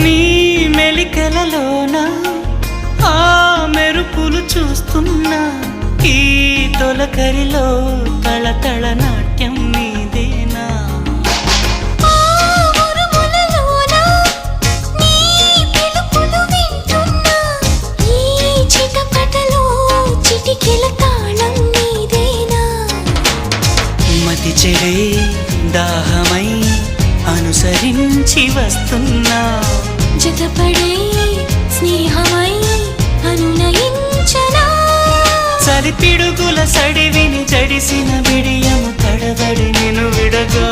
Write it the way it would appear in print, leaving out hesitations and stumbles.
నీ మెలికలలోన ఆ మెరుపులు చూస్తున్నా ఈ తొలకరిలో తళతళ నాట్యం నీదేనా మతి చెడే దాహమై అనుసరించి వస్తున్నా జతపడే స్నేహమై అనునయించనా చలి పిడుగుల సడివిని జడిసిన బిడియము తడబడి నిన్ను విడగా